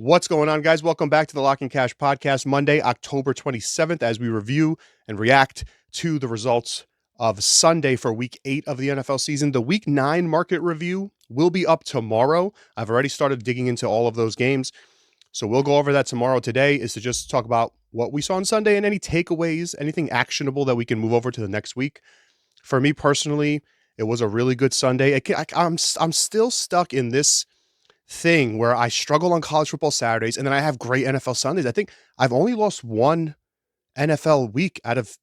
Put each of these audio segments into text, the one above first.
What's going on, guys? Welcome back to the Lock and Cash podcast, Monday, October 27th, as we review and react to the results of Sunday for week 8 of the NFL season. The week 9 market review will be up tomorrow. I've already started digging into all of those games, so we'll go over that tomorrow. Today is to just talk about what we saw on Sunday and any takeaways, anything actionable that we can move over to the next week. For me personally, it was a really good Sunday. I'm still stuck in this thing where I struggle on college football Saturdays and then I have great NFL Sundays. I think I've only lost one NFL week out of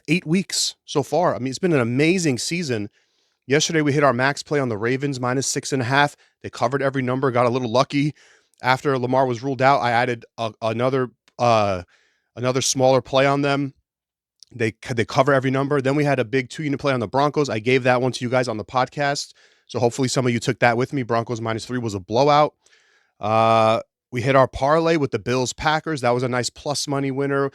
8 weeks so far. I mean, it's been an amazing season. Yesterday we hit our max play on the Ravens -6.5. They covered every number, got a little lucky. After Lamar was ruled out, I added another smaller play on them. They cover every number. Then we had a big 2-unit play on the Broncos. I gave that one to you guys on the podcast. So hopefully some of you took that with me. Broncos -3 was a blowout. We hit our parlay with the Bills Packers. That was a nice plus money winner.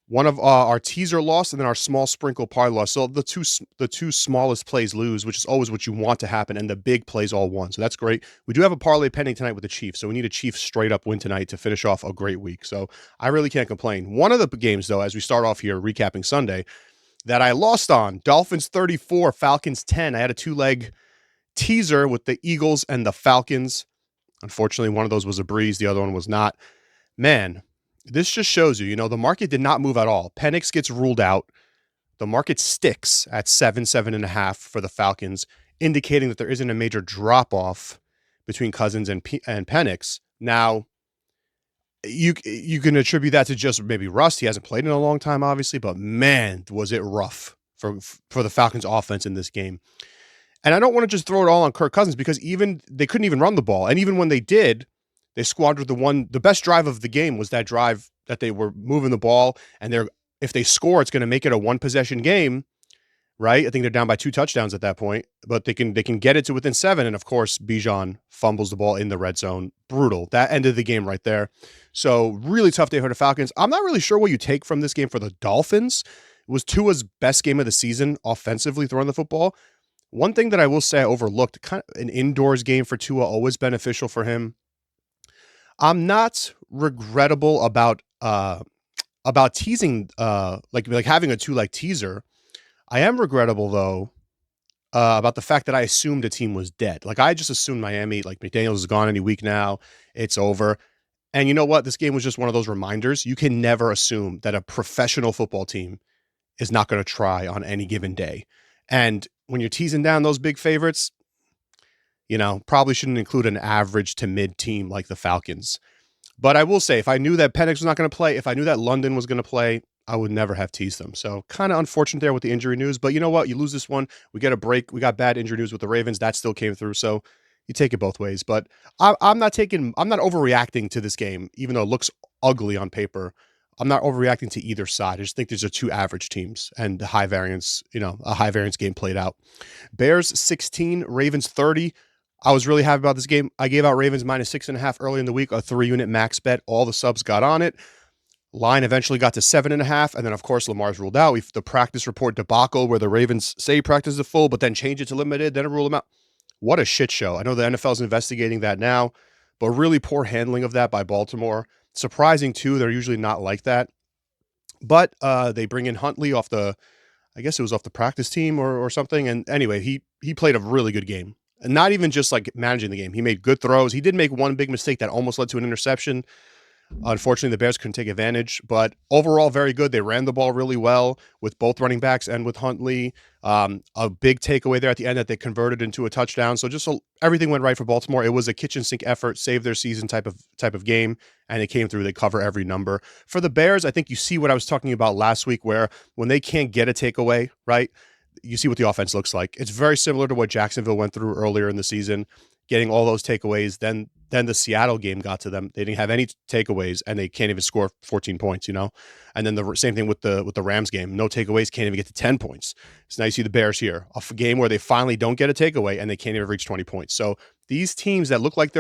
One of our teaser lost, and then our small sprinkle parlay lost. So the two smallest plays lose, which is always what you want to happen, and the big plays all won. So that's great. We do have a parlay pending tonight with the Chiefs, so we need a Chiefs straight up win tonight to finish off a great week. So I really can't complain. One of the games, though, as we start off here recapping Sunday, that I lost on, Dolphins 34, Falcons 10. I had a 2-leg teaser with the Eagles and the Falcons. Unfortunately, one of those was a breeze. The other one was not. Man, this just shows you, the market did not move at all. Penix gets ruled out. The market sticks at 7.5 for the Falcons, indicating that there isn't a major drop-off between Cousins and Penix. Now, you can attribute that to just maybe rust. He hasn't played in a long time, obviously, but man, was it rough for the Falcons offense in this game. And I don't want to just throw it all on Kirk Cousins because they couldn't even run the ball. And even when they did, they squandered the best drive of the game was that drive that they were moving the ball. And if they score, it's going to make it a 1-possession game, right? I think they're down by 2 touchdowns at that point, but they can get it to within 7. And of course, Bijan fumbles the ball in the red zone. Brutal. That ended the game right there. So really tough day for the Falcons. I'm not really sure what you take from this game for the Dolphins. It was Tua's best game of the season offensively throwing the football. One thing that I will say I overlooked, kind of an indoors game for Tua, always beneficial for him. I'm not regrettable about teasing, like having a 2-leg teaser. I am regrettable though about the fact that I assumed a team was dead. Like I just assumed Miami, like McDaniels is gone any week now, it's over. And you know what? This game was just one of those reminders. You can never assume that a professional football team is not going to try on any given day. And when you're teasing down those big favorites, probably shouldn't include an average to mid team like the Falcons. But I will say, if I knew that Penix was not going to play, if I knew that London was going to play, I would never have teased them. So kind of unfortunate there with the injury news. But you know what? You lose this one. We get a break. We got bad injury news with the Ravens. That still came through. So you take it both ways. But I'm not overreacting to this game, even though it looks ugly on paper. I'm not overreacting to either side. I just think these are 2 average teams and a high variance game played out. Bears 16, Ravens 30. I was really happy about this game. I gave out Ravens -6.5 early in the week, a 3-unit max bet. All the subs got on it. Line eventually got to 7.5. And then, of course, Lamar's ruled out. The practice report debacle where the Ravens say practice is full, but then change it to limited, then rule them out. What a shit show. I know the NFL is investigating that now, but really poor handling of that by Baltimore. Surprising, too. They're usually not like that. But they bring in Huntley off the practice team or something. And anyway, he played a really good game. And not even just like managing the game. He made good throws. He did make one big mistake that almost led to an interception. Unfortunately, the Bears couldn't take advantage. But overall, very good. They ran the ball really well with both running backs and with Huntley. A big takeaway there at the end that they converted into a touchdown. So everything went right for Baltimore. It was a kitchen sink effort, save their season type of game, and it came through. They cover every number. For the Bears, I think you see what I was talking about last week, where when they can't get a takeaway, right, you see what the offense looks like. It's very similar to what Jacksonville went through earlier in the season, getting all those takeaways. Then the Seattle game got to them. They didn't have any takeaways, and they can't even score 14 points, And then the same thing with the Rams game. No takeaways, can't even get to 10 points. So now you see the Bears here, a game where they finally don't get a takeaway, and they can't even reach 20 points. So these teams that look like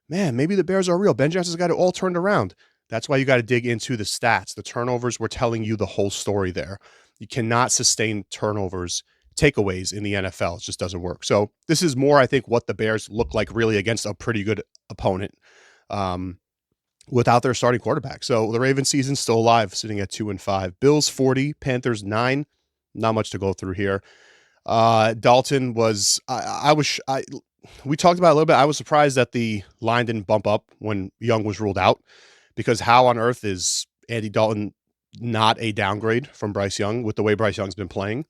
maybe the Bears are real. Ben Johnson's got it all turned around. That's why you got to dig into the stats. The turnovers were telling you the whole story there. You cannot sustain turnovers, takeaways in the NFL. It just doesn't work. So this is more, I think, what the Bears look like really against a pretty good opponent. without their starting quarterback. So the Ravens season's still alive, sitting at 2-5. Bills 40, Panthers 9. Not much to go through here. Dalton was we talked about it a little bit. I was surprised that the line didn't bump up when Young was ruled out, because how on earth is Andy Dalton not a downgrade from Bryce Young with the way Bryce Young's been playing?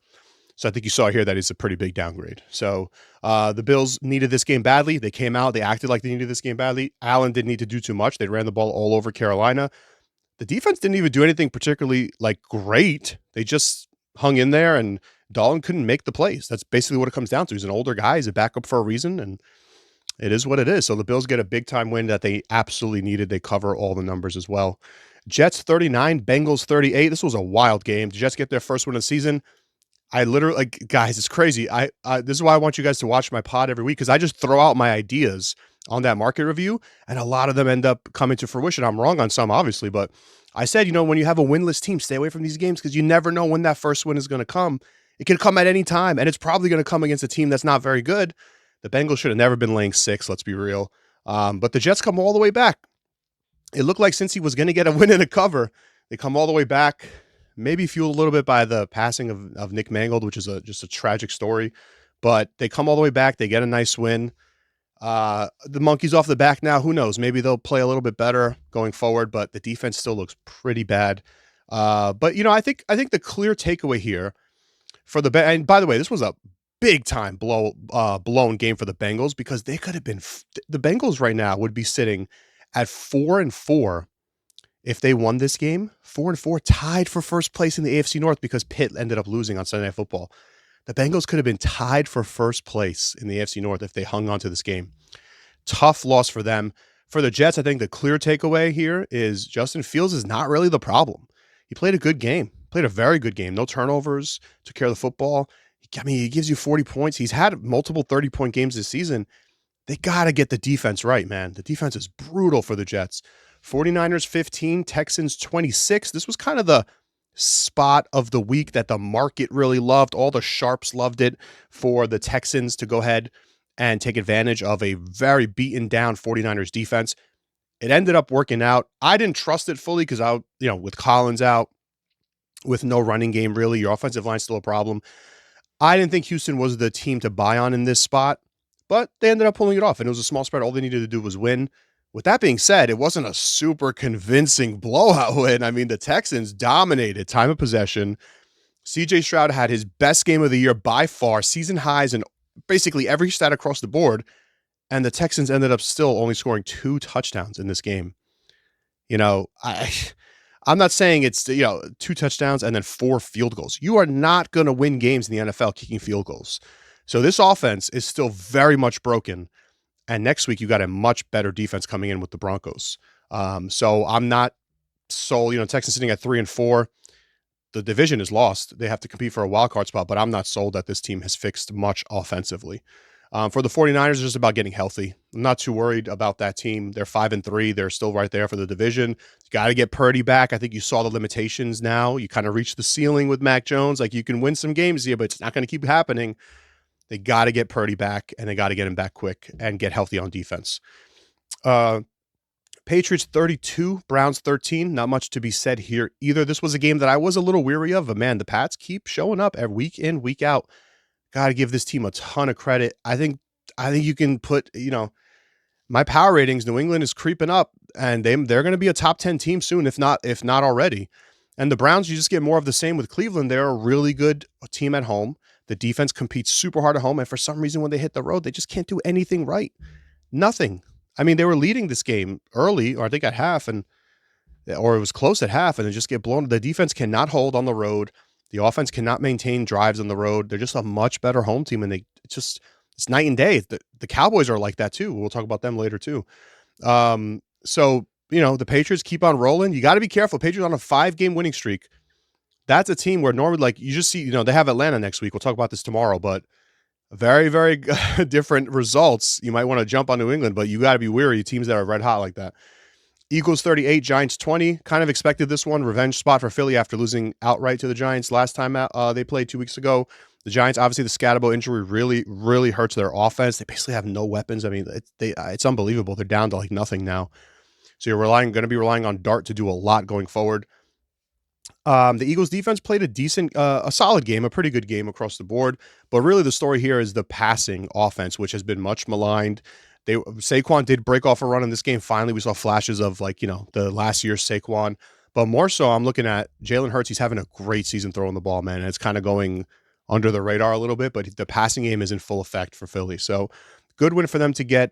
So I think you saw here that it's a pretty big downgrade. So the Bills needed this game badly. They came out. They acted like they needed this game badly. Allen didn't need to do too much. They ran the ball all over Carolina. The defense didn't even do anything particularly great. They just hung in there, and Dalton couldn't make the plays. That's basically what it comes down to. He's an older guy. He's a backup for a reason, and it is what it is. So the Bills get a big-time win that they absolutely needed. They cover all the numbers as well. Jets 39, Bengals 38. This was a wild game. The Jets get their first win of the season. I literally, guys, it's crazy. This is why I want you guys to watch my pod every week, because I just throw out my ideas on that market review, and a lot of them end up coming to fruition. I'm wrong on some, obviously, but I said, when you have a winless team, stay away from these games, because you never know when that first win is going to come. It can come at any time, and it's probably going to come against a team that's not very good. The Bengals should have never been laying 6, let's be real. But the Jets come all the way back. It looked like since he was going to get a win and a cover, they come all the way back. Maybe fueled a little bit by the passing of Nick Mangold, which is just a tragic story. But they come all the way back. They get a nice win. The monkey's off the back now. Who knows? Maybe they'll play a little bit better going forward, but the defense still looks pretty bad. But I think the clear takeaway here for and by the way, this was a big time blown game for the Bengals, because they could have been the Bengals right now would be sitting at 4-4. If they won this game, 4-4, tied for first place in the AFC North, because Pitt ended up losing on Sunday Night Football. The Bengals could have been tied for first place in the AFC North if they hung on to this game. Tough loss for them. For the Jets, I think the clear takeaway here is Justin Fields is not really the problem. He played a good game, played a very good game. No turnovers, took care of the football. He gives you 40 points. He's had multiple 30-point games this season. They got to get the defense right, man. The defense is brutal for the Jets. 49ers 15, Texans 26. This was kind of the spot of the week that the market really loved. All the sharps loved it for the Texans to go ahead and take advantage of a very beaten down 49ers defense. It ended up working out. I didn't trust it fully because with Collins out, with no running game, really, your offensive line's still a problem. I didn't think Houston was the team to buy on in this spot, but they ended up pulling it off, and it was a small spread. All they needed to do was win. With that being said, it wasn't a super convincing blowout win. I mean, the Texans dominated time of possession. CJ Stroud had his best game of the year by far, season highs in basically every stat across the board. And the Texans ended up still only scoring 2 touchdowns in this game. I'm not saying it's 2 touchdowns and then 4 field goals. You are not going to win games in the NFL kicking field goals. So this offense is still very much broken. And next week, you got a much better defense coming in with the Broncos. So I'm not sold. Texans sitting at 3-4. The division is lost. They have to compete for a wild card spot, but I'm not sold that this team has fixed much offensively. For the 49ers, it's just about getting healthy. I'm not too worried about that team. They're 5-3. They're still right there for the division. You got to get Purdy back. I think you saw the limitations now. You kind of reached the ceiling with Mac Jones. You can win some games here, but it's not going to keep happening. They got to get Purdy back, and they got to get him back quick and get healthy on defense. Patriots 32, Browns 13. Not much to be said here either. This was a game that I was a little weary of, but man, the Pats keep showing up every week in, week out. Got to give this team a ton of credit. I think you can put, my power ratings, New England is creeping up, and they're going to be a top 10 team soon, if not already. And the Browns, you just get more of the same with Cleveland. They're a really good team at home. The defense competes super hard at home, and for some reason, when they hit the road, they just can't do anything right. Nothing. I mean, they were leading this game early, or I think at half, or it was close at half, and they just get blown. The defense cannot hold on the road. The offense cannot maintain drives on the road. They're just a much better home team, and it's night and day. The Cowboys are like that too. We'll talk about them later too. So the Patriots keep on rolling. You got to be careful. Patriots on a 5-game winning streak. That's a team where normally, you just see, they have Atlanta next week. We'll talk about this tomorrow, but very, very different results. You might want to jump on New England, but you got to be wary of teams that are red hot like that. Eagles 38, Giants 20. Kind of expected this one. Revenge spot for Philly after losing outright to the Giants last time they played 2 weeks ago. The Giants, obviously, the Scatterbo injury really, really hurts their offense. They basically have no weapons. I mean, it's unbelievable. They're down to nothing now. So you're going to be relying on Dart to do a lot going forward. The Eagles defense played a solid game, a pretty good game across the board. But really, the story here is the passing offense, which has been much maligned. Saquon did break off a run in this game. Finally, we saw flashes of the last year's Saquon. But more so, I'm looking at Jalen Hurts. He's having a great season throwing the ball, man. And it's kind of going under the radar a little bit, but the passing game is in full effect for Philly. So good win for them to get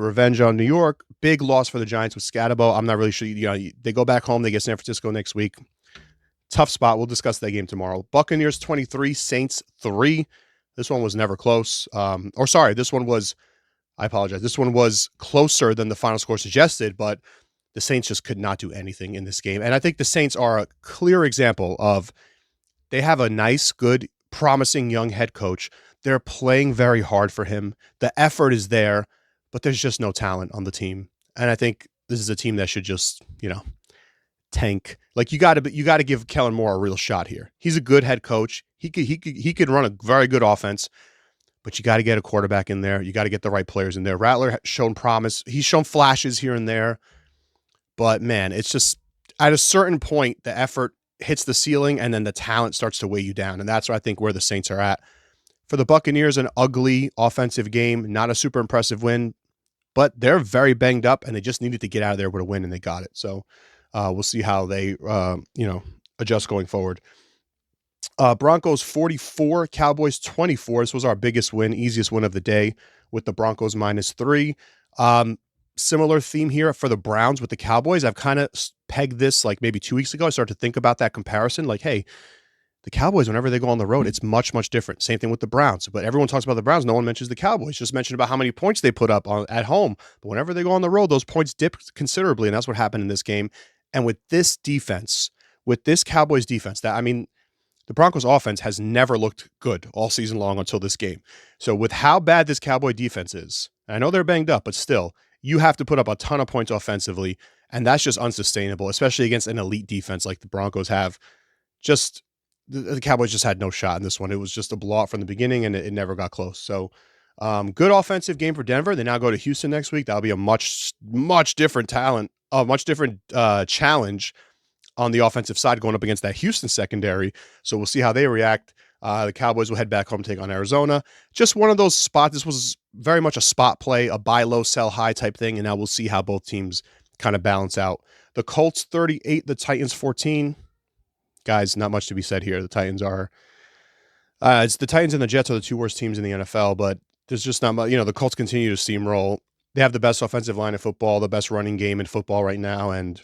revenge on New York. Big loss for the Giants with Scatabo. I'm not really sure. They go back home. They get San Francisco next week. Tough spot. We'll discuss that game tomorrow. Buccaneers 23, Saints 3. This one was never close. This one was, I apologize. This one was closer than the final score suggested, but the Saints just could not do anything in this game. And I think the Saints are a clear example of they have a nice, good, promising young head coach. They're playing very hard for him. The effort is there, but there's just no talent on the team. And I think this is a team that should just, tank. Like you got to give Kellen Moore a real shot here. He's a good head coach. He could run a very good offense, but you got to get a quarterback in there. You got to get the right players in there. Rattler has shown promise. He's shown flashes here and there, but man, it's just at a certain point the effort hits the ceiling and then the talent starts to weigh you down, and that's I think where the Saints are at. For the Buccaneers, an ugly offensive game, not a super impressive win, but they're very banged up and they just needed to get out of there with a win and they got it. So we'll see how they, adjust going forward. Broncos 44, Cowboys 24. This was our biggest win, easiest win of the day with the Broncos -3. Similar theme here for the Browns with the Cowboys. I've kind of pegged this like maybe 2 weeks ago. I started to think about that comparison. Like, hey, the Cowboys, whenever they go on the road, it's much, much different. Same thing with the Browns. But everyone talks about the Browns. No one mentions the Cowboys. Just mentioned about how many points they put up at home. But whenever they go on the road, those points dip considerably. And that's what happened in this game. And with this defense, with this Cowboys defense, the Broncos offense has never looked good all season long until this game. So with how bad this Cowboy defense is, I know they're banged up, but still, you have to put up a ton of points offensively. And that's just unsustainable, especially against an elite defense like the Broncos have. The Cowboys just had no shot in this one. It was just a blowout from the beginning, and it never got close. So good offensive game for Denver. They now go to Houston next week. That'll be a much, much different challenge on the offensive side going up against that Houston secondary. So we'll see how they react. The Cowboys will head back home to take on Arizona. Just one of those spots. This was very much a spot play, a buy low, sell high type thing. And now we'll see how both teams kind of balance out. The Colts 38, the Titans 14. Guys, not much to be said here. The Titans are it's the Titans and the Jets are the two worst teams in the NFL, but there's just not much. The Colts continue to steamroll. They have the best offensive line of football, the best running game in football right now, and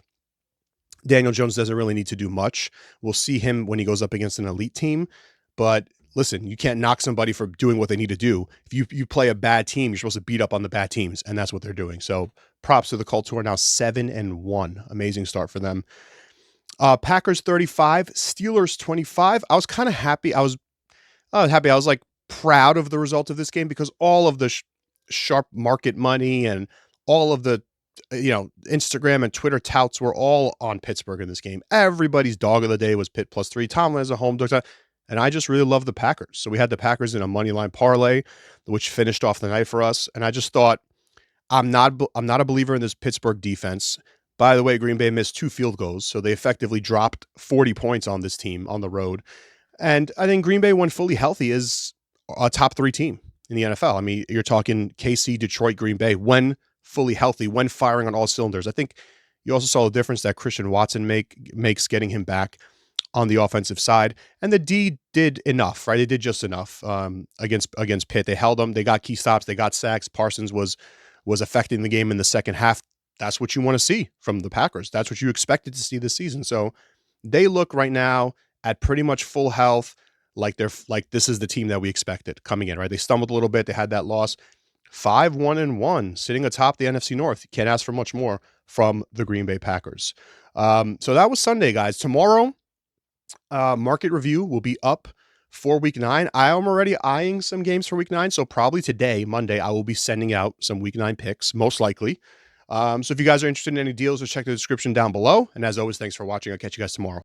Daniel Jones doesn't really need to do much. We'll see him when he goes up against an elite team, but listen, you can't knock somebody for doing what they need to do. If you play a bad team, you're supposed to beat up on the bad teams, and that's what they're doing. So props to the Colts, who are now 7-1. Amazing start for them. Packers 35, Steelers 25. I was kind of happy. I was happy. I was like proud of the result of this game because all of the sharp market money and all of the Instagram and Twitter touts were all on Pittsburgh in this game. Everybody's dog of the day was Pitt +3. Tomlin as a home dog, and I just really love the Packers. So we had the Packers in a money line parlay, which finished off the night for us. And I just thought, I'm not a believer in this Pittsburgh defense. By the way, Green Bay missed 2 field goals, so they effectively dropped 40 points on this team on the road. And I think Green Bay, when fully healthy, is a top 3 team in the NFL. I mean, you're talking KC, Detroit, Green Bay, when fully healthy, when firing on all cylinders. I think you also saw the difference that Christian Watson makes getting him back on the offensive side. And the D did enough, right? They did just enough against Pitt. They held them. They got key stops. They got sacks. Parsons was affecting the game in the second half. That's what you want to see from the Packers. That's what you expected to see this season. So they look right now at pretty much full health, like this is the team that we expected coming in, right? They stumbled a little bit. They had that loss. 5-1-1, sitting atop the NFC North. You can't ask for much more from the Green Bay Packers. So that was Sunday, guys. Tomorrow, market review will be up for Week 9. I am already eyeing some games for Week 9, so probably today, Monday, I will be sending out some Week 9 picks, most likely. So if you guys are interested in any deals, just check the description down below. And as always, thanks for watching. I'll catch you guys tomorrow.